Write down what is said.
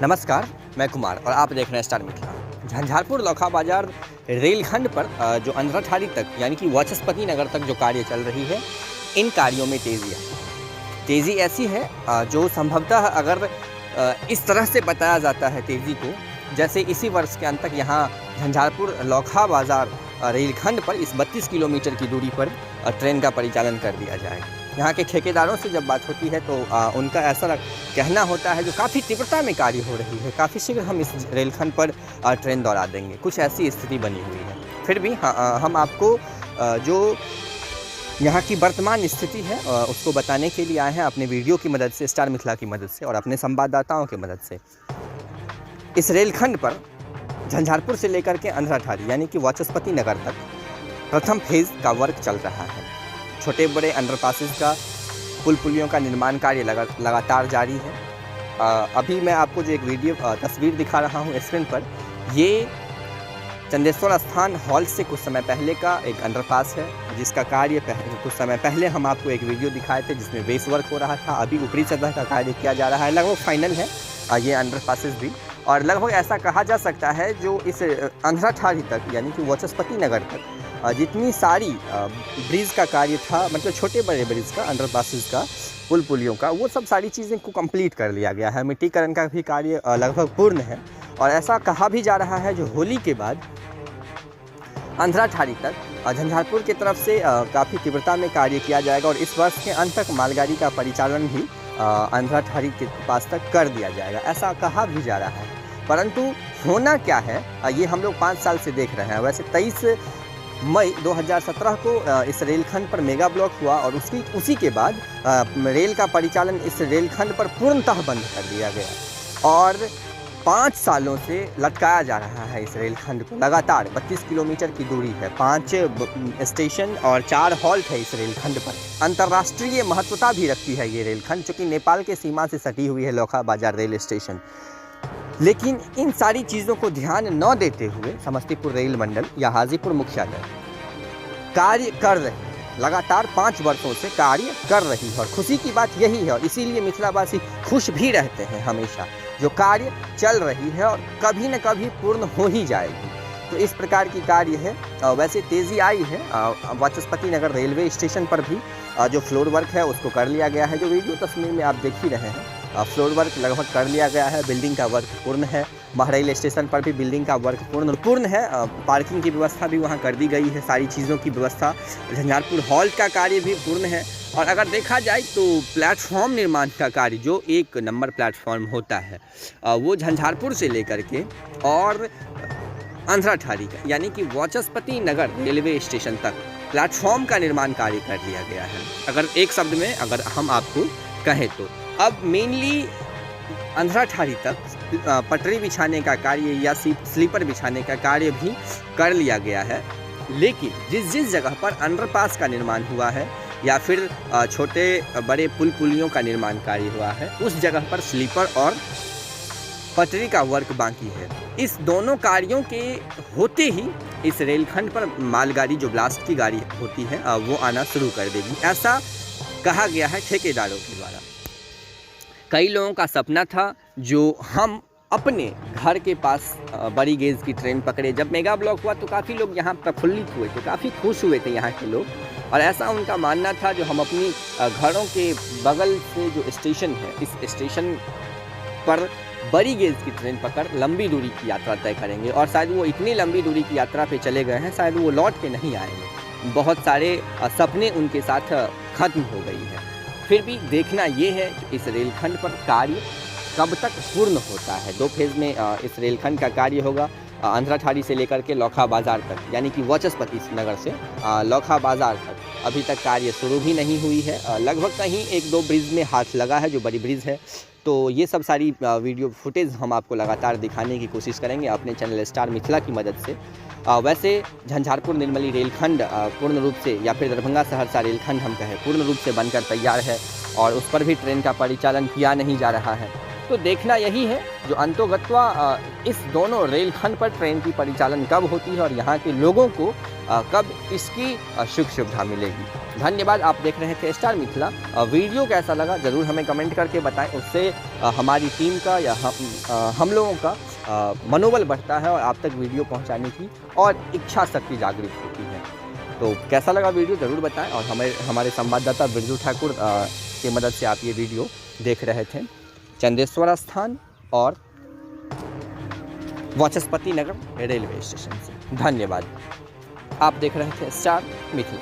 नमस्कार, मैं कुमार और आप देख रहे हैं स्टार मिथिला। झंझारपुर लौखा बाजार रेलखंड पर जो अंधराठारी तक यानी कि वाचस्पति नगर तक जो कार्य चल रही है, इन कार्यों में तेज़ी ऐसी है जो संभवतः अगर इस तरह से बताया जाता है तेज़ी को, जैसे इसी वर्ष के अंत तक यहाँ झंझारपुर लौखा बाजार रेलखंड पर इस 32 किलोमीटर की दूरी पर ट्रेन का परिचालन कर दिया जाएगा। यहाँ के ठेकेदारों से जब बात होती है तो उनका ऐसा कहना होता है जो काफ़ी तीव्रता में कार्य हो रही है, काफ़ी शीघ्र हम इस रेलखंड पर ट्रेन दौड़ा देंगे, कुछ ऐसी स्थिति बनी हुई है। फिर भी हम आपको जो यहाँ की वर्तमान स्थिति है उसको बताने के लिए आए हैं अपने वीडियो की मदद से, स्टार मिथिला की मदद से और अपने संवाददाताओं की मदद से। इस रेलखंड पर झंझारपुर से लेकर के अंधराठारी यानी कि वाचस्पति नगर तक प्रथम फेज़ का वर्क चल रहा है। छोटे बड़े अंडरपासेस का, पुल पुलियों का निर्माण कार्य लगातार जारी है। अभी मैं आपको जो एक तस्वीर दिखा रहा हूँ स्क्रीन पर, ये चंदेश्वर स्थान हॉल से कुछ समय पहले का एक अंडरपास है, जिसका कार्य कुछ समय पहले हम आपको एक वीडियो दिखाए थे जिसमें बेस वर्क हो रहा था। अभी ऊपरी सतह का कार्य किया जा रहा है, लगभग फाइनल है ये अंडरपासेस भी। और लगभग ऐसा कहा जा सकता है जो इस अंधराठारी तक यानी कि वाचस्पति नगर तक जितनी सारी ब्रिज का कार्य था, मतलब छोटे बड़े ब्रिज का, अंडरपासेस का, पुल पुलियों का, वो सब सारी चीज़ें को कंप्लीट कर लिया गया है। मिट्टीकरण का भी कार्य लगभग पूर्ण है और ऐसा कहा भी जा रहा है जो होली के बाद अंधराठारी तक झंझारपुर की तरफ से काफ़ी तीव्रता में कार्य किया जाएगा और इस वर्ष के अंत तक मालगाड़ी का परिचालन भी अंधराठारी के पास तक कर दिया जाएगा, ऐसा कहा भी जा रहा है। परंतु होना क्या है ये हम लोग 5 साल से देख रहे हैं। वैसे 23 मई 2017 को इस रेलखंड पर मेगा ब्लॉक हुआ और उसी के बाद रेल का परिचालन इस रेलखंड पर पूर्णतः बंद कर दिया गया और 5 सालों से लटकाया जा रहा है इस रेलखंड को। लगातार 32 किलोमीटर की दूरी है, 5 स्टेशन और 4 हॉल्ट है इस रेलखंड पर। अंतर्राष्ट्रीय महत्वता भी रखती है ये रेलखंड, चूँकि नेपाल के सीमा से सटी हुई है लौखा बाजार रेल स्टेशन। लेकिन इन सारी चीज़ों को ध्यान न देते हुए समस्तीपुर रेल मंडल या हाजीपुर मुख्यालय कार्य कर रही है, लगातार 5 वर्षों से कार्य कर रही है और खुशी की बात यही है और इसीलिए मिथिलावासी खुश भी रहते हैं हमेशा जो कार्य चल रही है और कभी न कभी पूर्ण हो ही जाएगी। तो इस प्रकार की कार्य है। वैसे तेज़ी आई है वाचस्पति नगर रेलवे स्टेशन पर भी जो फ्लोर वर्क है उसको कर लिया गया है, जो वीडियो तस्वीर में आप देख ही रहे हैं। फ्लोर वर्क लगभग कर लिया गया है, बिल्डिंग का वर्क पूर्ण है। महरैल स्टेशन पर भी बिल्डिंग का वर्क पूर्ण है। पार्किंग की व्यवस्था भी वहाँ कर दी गई है, सारी चीज़ों की व्यवस्था। झंझारपुर हॉल का कार्य भी पूर्ण है और अगर देखा जाए तो प्लेटफॉर्म निर्माण का कार्य जो 1 नंबर प्लेटफॉर्म होता है वो झंझारपुर से लेकर के और अंधराठारी का यानी कि वाचस्पति नगर रेलवे स्टेशन तक प्लेटफॉर्म का निर्माण कार्य कर लिया गया है। अगर एक शब्द में अगर हम आपको कहें तो अब मेनली अंधराठारी तक पटरी बिछाने का कार्य या स्लीपर बिछाने का कार्य भी कर लिया गया है। लेकिन जिस जगह पर अंडरपास का निर्माण हुआ है या फिर छोटे बड़े पुल पुलियों का निर्माण कार्य हुआ है, उस जगह पर स्लीपर और पटरी का वर्क बाकी है। इस दोनों कार्यों के होते ही इस रेलखंड पर मालगाड़ी जो ब्लास्ट की गाड़ी होती है वो आना शुरू कर देगी, ऐसा कहा गया है ठेकेदारों के द्वारा। कई लोगों का सपना था जो हम अपने घर के पास बड़ी गेज की ट्रेन पकड़े। जब मेगा ब्लॉक हुआ तो काफ़ी लोग यहाँ प्रफुल्लित हुए थे, काफ़ी खुश हुए थे यहाँ के लोग और ऐसा उनका मानना था जो हम अपनी घरों के बगल से जो स्टेशन है, इस स्टेशन पर बड़ी गेज की ट्रेन पकड़ लंबी दूरी की यात्रा तय करेंगे और शायद वो इतनी लंबी दूरी की यात्रा पे चले गए हैं, शायद वो लौट के नहीं आएंगे। बहुत सारे सपने उनके साथ खत्म हो गई है। फिर भी देखना ये है कि इस रेलखंड पर कार्य कब तक पूर्ण होता है। 2 फेज़ में इस रेलखंड का कार्य होगा। अंधराठारी से लेकर के लौखा बाजार तक यानी कि वाचस्पति नगर से लौखा बाजार तक अभी तक कार्य शुरू भी नहीं हुई है। लगभग कहीं 1-2 ब्रिज में हाथ लगा है जो बड़ी ब्रिज है। तो ये सब सारी वीडियो फुटेज हम आपको लगातार दिखाने की कोशिश करेंगे अपने चैनल स्टार मिथिला की मदद से। वैसे झंझारपुर निर्मली रेलखंड पूर्ण रूप से या फिर दरभंगा सहरसा रेलखंड हम कहें पूर्ण रूप से बनकर तैयार है और उस पर भी ट्रेन का परिचालन किया नहीं जा रहा है। तो देखना यही है जो अंतोगत्वा इस दोनों रेलखंड पर ट्रेन की परिचालन कब होती है और यहाँ के लोगों को कब इसकी सुख सुविधा मिलेगी। धन्यवाद। आप देख रहे थे स्टार मिथिला। वीडियो कैसा लगा ज़रूर हमें कमेंट करके बताएं, उससे हमारी टीम का या हम लोगों का मनोबल बढ़ता है और आप तक वीडियो पहुंचाने की और इच्छा शक्ति जागृत होती है। तो कैसा लगा वीडियो ज़रूर बताएं। और हमारे संवाददाता बिरजू ठाकुर की मदद से आप ये वीडियो देख रहे थे चंदेश्वर स्थान और वाचस्पति नगर रेलवे स्टेशन से। धन्यवाद। आप देख रहे थे स्टार मिथिला।